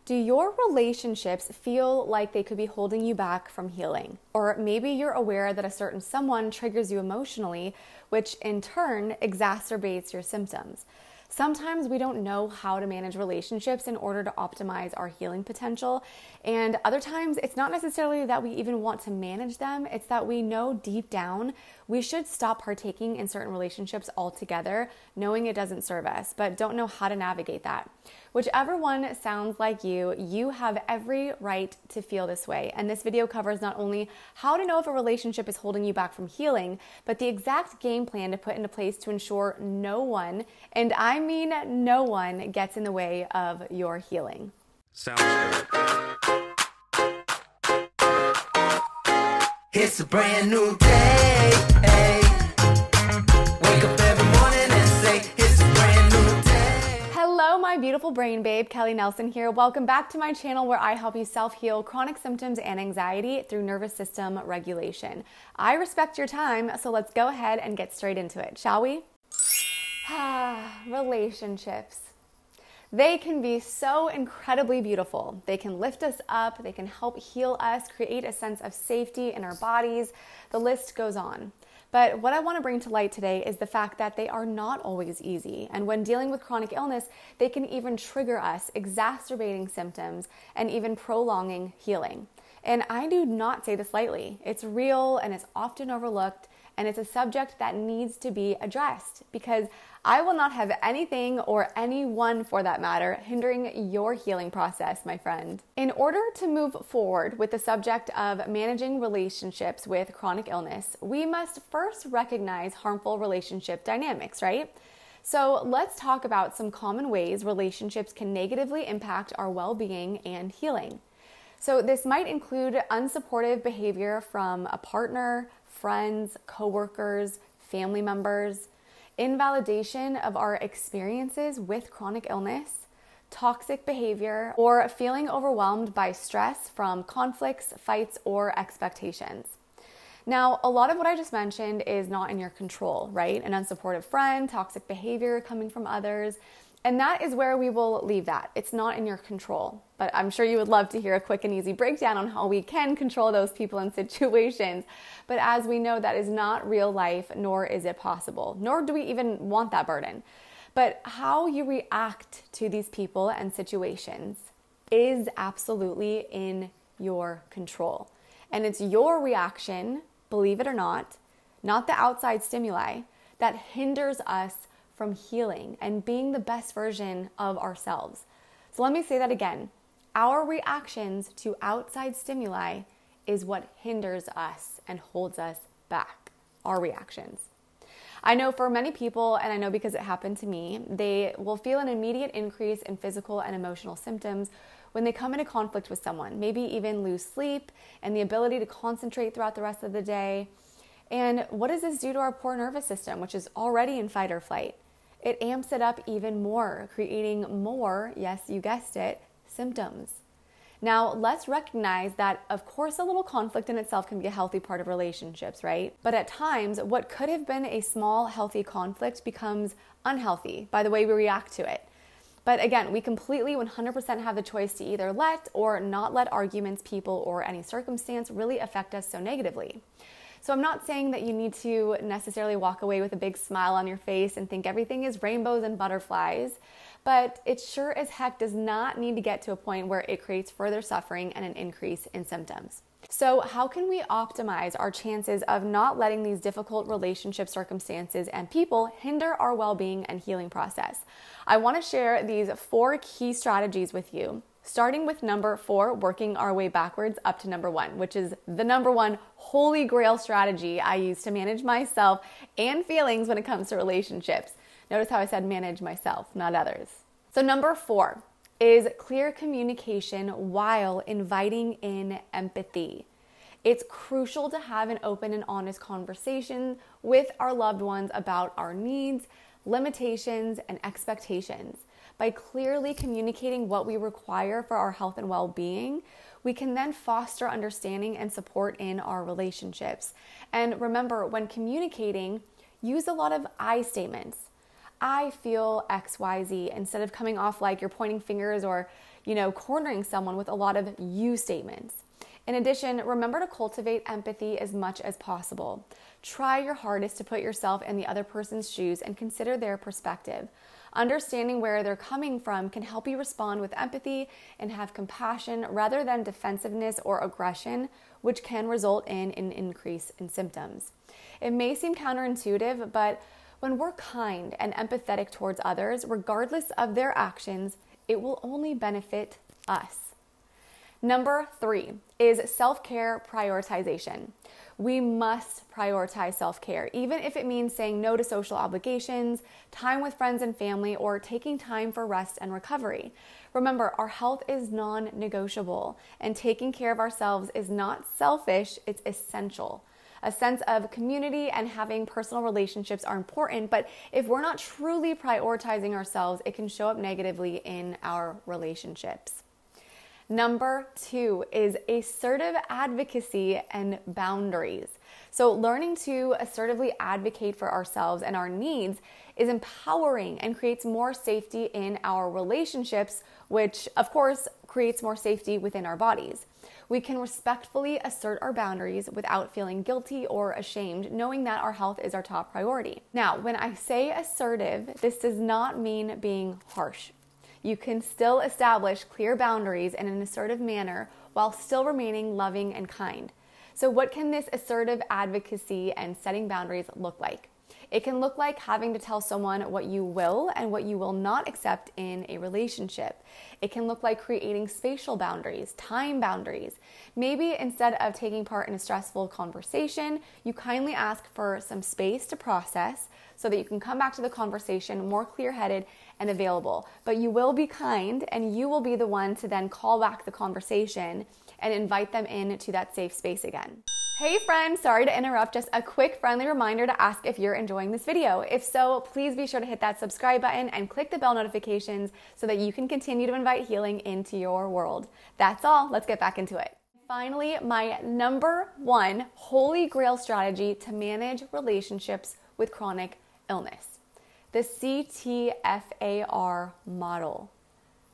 Do your relationships feel like they could be holding you back from healing? Or maybe you're aware that a certain someone triggers you emotionally, which in turn exacerbates your symptoms. Sometimes we don't know how to manage relationships in order to optimize our healing potential. And other times it's not necessarily that we even want to manage them. It's that we know deep down we should stop partaking in certain relationships altogether, knowing it doesn't serve us, but don't know how to navigate that. Whichever one sounds like you have every right to feel this way. And this video covers not only how to know if a relationship is holding you back from healing, but the exact game plan to put into place to ensure no one, and I mean no one, gets in the way of your healing. Sounds good. It's a brand new day. Hey. Wake up every morning and say, it's a brand new day. Hello, my beautiful brain babe. Kelly Nelson here. Welcome back to my channel where I help you self-heal chronic symptoms and anxiety through nervous system regulation. I respect your time, so let's go ahead and get straight into it, shall we? Relationships. They can be so incredibly beautiful. They can lift us up, they can help heal us, create a sense of safety in our bodies. The list goes on. But what I want to bring to light today is the fact that they are not always easy. And when dealing with chronic illness, they can even trigger us, exacerbating symptoms and even prolonging healing. And I do not say this lightly. It's real and it's often overlooked. And it's a subject that needs to be addressed because I will not have anything or anyone for that matter hindering your healing process, my friend. In order to move forward with the subject of managing relationships with chronic illness, we must first recognize harmful relationship dynamics, right? So let's talk about some common ways relationships can negatively impact our well-being and healing. So this might include unsupportive behavior from a partner, friends, coworkers, family members, invalidation of our experiences with chronic illness, toxic behavior, or feeling overwhelmed by stress from conflicts, fights, or expectations. Now, a lot of what I just mentioned is not in your control, right? An unsupportive friend, toxic behavior coming from others, and that is where we will leave that. It's not in your control, but I'm sure you would love to hear a quick and easy breakdown on how we can control those people and situations. But as we know, that is not real life, nor is it possible, nor do we even want that burden. But how you react to these people and situations is absolutely in your control. And it's your reaction, believe it or not the outside stimuli, that hinders us from healing and being the best version of ourselves. So let me say that again. Our reactions to outside stimuli is what hinders us and holds us back. Our reactions. I know for many people, and I know because it happened to me, they will feel an immediate increase in physical and emotional symptoms when they come into conflict with someone, maybe even lose sleep and the ability to concentrate throughout the rest of the day. And what does this do to our poor nervous system, which is already in fight or flight? It amps it up even more, creating more, yes, you guessed it, symptoms. Now, let's recognize that, of course, a little conflict in itself can be a healthy part of relationships, right? But at times, what could have been a small, healthy conflict becomes unhealthy by the way we react to it. But again, we completely 100% have the choice to either let or not let arguments, people, or any circumstance really affect us so negatively. So I'm not saying that you need to necessarily walk away with a big smile on your face and think everything is rainbows and butterflies, but it sure as heck does not need to get to a point where it creates further suffering and an increase in symptoms. So how can we optimize our chances of not letting these difficult relationship circumstances and people hinder our well-being and healing process? I want to share these 4 key strategies with you. Starting with number 4, working our way backwards up to number 1, which is the number 1 holy grail strategy I use to manage myself and feelings when it comes to relationships. Notice how I said manage myself, not others. So number 4 is clear communication while inviting in empathy. It's crucial to have an open and honest conversation with our loved ones about our needs, limitations, and expectations. By clearly communicating what we require for our health and well-being, we can then foster understanding and support in our relationships. And remember, when communicating, use a lot of I statements. I feel XYZ instead of coming off like you're pointing fingers or cornering someone with a lot of you statements. In addition, remember to cultivate empathy as much as possible. Try your hardest to put yourself in the other person's shoes and consider their perspective. Understanding where they're coming from can help you respond with empathy and have compassion rather than defensiveness or aggression, which can result in an increase in symptoms. It may seem counterintuitive, but when we're kind and empathetic towards others, regardless of their actions, it will only benefit us. Number 3 is self-care prioritization. We must prioritize self-care, even if it means saying no to social obligations, time with friends and family, or taking time for rest and recovery. Remember, our health is non-negotiable, and taking care of ourselves is not selfish, it's essential. A sense of community and having personal relationships are important, but if we're not truly prioritizing ourselves, it can show up negatively in our relationships. Number 2 is assertive advocacy and boundaries. So learning to assertively advocate for ourselves and our needs is empowering and creates more safety in our relationships, which of course creates more safety within our bodies. We can respectfully assert our boundaries without feeling guilty or ashamed, knowing that our health is our top priority. Now, when I say assertive, this does not mean being harsh. You can still establish clear boundaries in an assertive manner while still remaining loving and kind. So what can this assertive advocacy and setting boundaries look like? It can look like having to tell someone what you will and what you will not accept in a relationship. It can look like creating spatial boundaries, time boundaries. Maybe instead of taking part in a stressful conversation, you kindly ask for some space to process so that you can come back to the conversation more clear-headed and available. But you will be kind, and you will be the one to then call back the conversation and invite them into that safe space again. Hey friends, sorry to interrupt, just a quick friendly reminder to ask if you're enjoying this video. If so, please be sure to hit that subscribe button and click the bell notifications so that you can continue to invite healing into your world. That's all, let's get back into it. Finally, my number 1 holy grail strategy to manage relationships with chronic illness, the CTFAR model.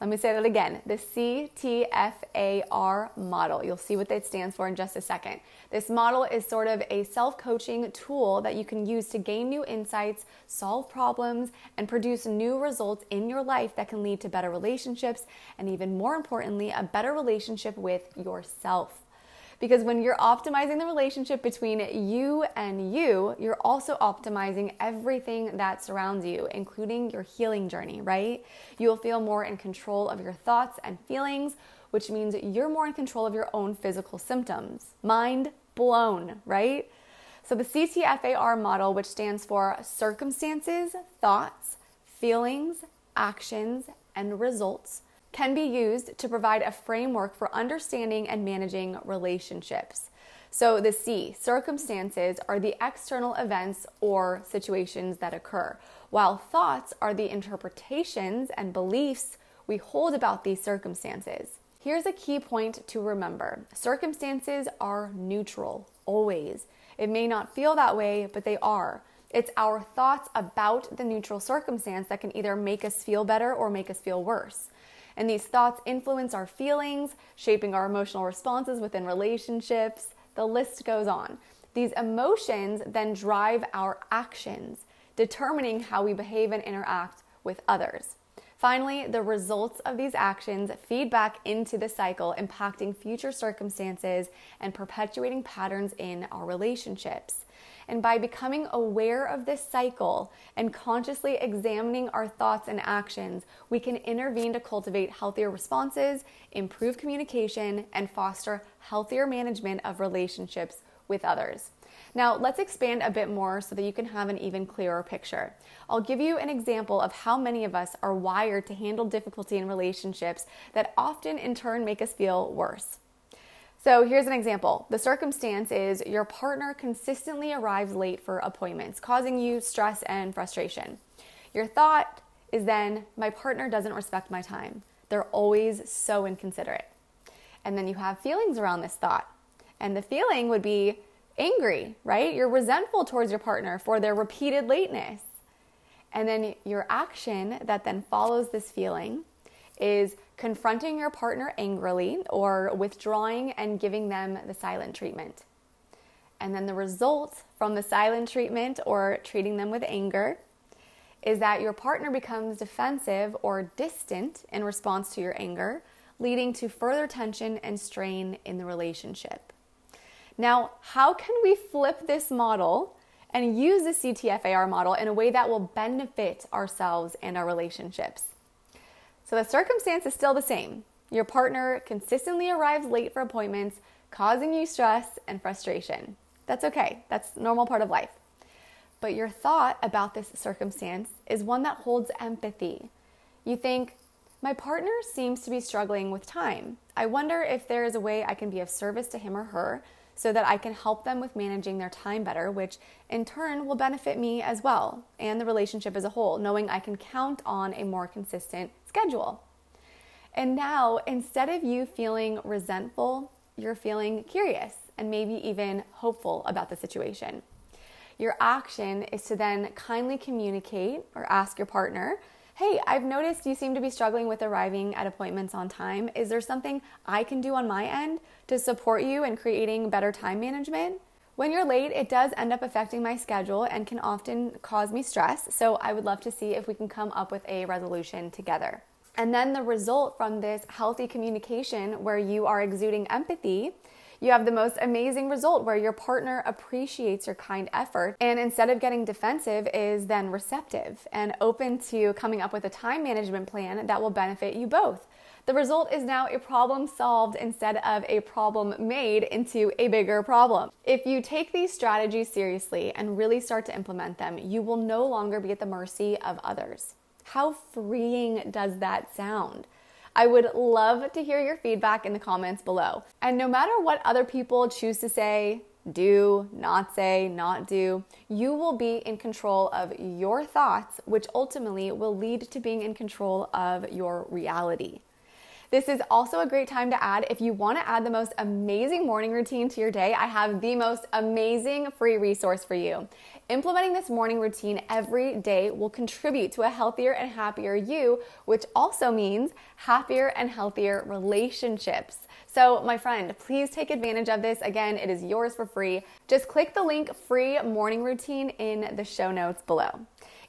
Let me say that again, the CTFAR model. You'll see what that stands for in just a second. This model is sort of a self-coaching tool that you can use to gain new insights, solve problems, and produce new results in your life that can lead to better relationships and, even more importantly, a better relationship with yourself. Because when you're optimizing the relationship between you and you're also optimizing everything that surrounds you, including your healing journey, right? You'll feel more in control of your thoughts and feelings, which means you're more in control of your own physical symptoms. Mind blown, right? So the CTFAR model, which stands for circumstances, thoughts, feelings, actions, and results, can be used to provide a framework for understanding and managing relationships. So the C, circumstances, are the external events or situations that occur, while thoughts are the interpretations and beliefs we hold about these circumstances. Here's a key point to remember. Circumstances are neutral, always. It may not feel that way, but they are. It's our thoughts about the neutral circumstance that can either make us feel better or make us feel worse. And these thoughts influence our feelings, shaping our emotional responses within relationships. The list goes on. These emotions then drive our actions, determining how we behave and interact with others. Finally, the results of these actions feed back into the cycle, impacting future circumstances and perpetuating patterns in our relationships. And by becoming aware of this cycle and consciously examining our thoughts and actions, we can intervene to cultivate healthier responses, improve communication, and foster healthier management of relationships with others. Now, let's expand a bit more so that you can have an even clearer picture. I'll give you an example of how many of us are wired to handle difficulty in relationships that often in turn make us feel worse. So here's an example. The circumstance is your partner consistently arrives late for appointments, causing you stress and frustration. Your thought is then, my partner doesn't respect my time. They're always so inconsiderate. And then you have feelings around this thought. And the feeling would be angry, right? You're resentful towards your partner for their repeated lateness. And then your action that then follows this feeling is confronting your partner angrily, or withdrawing and giving them the silent treatment. And then the result from the silent treatment or treating them with anger is that your partner becomes defensive or distant in response to your anger, leading to further tension and strain in the relationship. Now, how can we flip this model and use the CTFAR model in a way that will benefit ourselves and our relationships? So the circumstance is still the same. Your partner consistently arrives late for appointments, causing you stress and frustration. That's okay. That's a normal part of life. But your thought about this circumstance is one that holds empathy. You think, my partner seems to be struggling with time. I wonder if there is a way I can be of service to him or her so that I can help them with managing their time better, which in turn will benefit me as well and the relationship as a whole, knowing I can count on a more consistent schedule. And now, instead of you feeling resentful, you're feeling curious and maybe even hopeful about the situation. Your action is to then kindly communicate or ask your partner, hey, I've noticed you seem to be struggling with arriving at appointments on time. Is there something I can do on my end to support you in creating better time management? When you're late, it does end up affecting my schedule and can often cause me stress. So I would love to see if we can come up with a resolution together. And then the result from this healthy communication where you are exuding empathy, you have the most amazing result where your partner appreciates your kind effort and instead of getting defensive is then receptive and open to coming up with a time management plan that will benefit you both. The result is now a problem solved instead of a problem made into a bigger problem. If you take these strategies seriously and really start to implement them, you will no longer be at the mercy of others. How freeing does that sound? I would love to hear your feedback in the comments below. And no matter what other people choose to say, do, not say, not do, you will be in control of your thoughts, which ultimately will lead to being in control of your reality. This is also a great time to add, if you want to add the most amazing morning routine to your day, I have the most amazing free resource for you. Implementing this morning routine every day will contribute to a healthier and happier you, which also means happier and healthier relationships. So my friend, please take advantage of this. Again, it is yours for free. Just click the link free morning routine in the show notes below.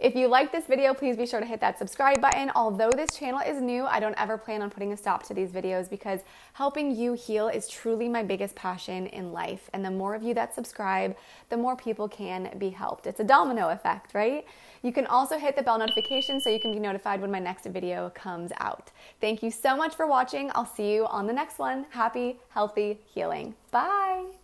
If you like this video, please be sure to hit that subscribe button. Although this channel is new, I don't ever plan on putting a stop to these videos because helping you heal is truly my biggest passion in life. And the more of you that subscribe, the more people can be helped. It's a domino effect, right? You can also hit the bell notification so you can be notified when my next video comes out. Thank you so much for watching. I'll see you on the next one. Happy, healthy healing. Bye.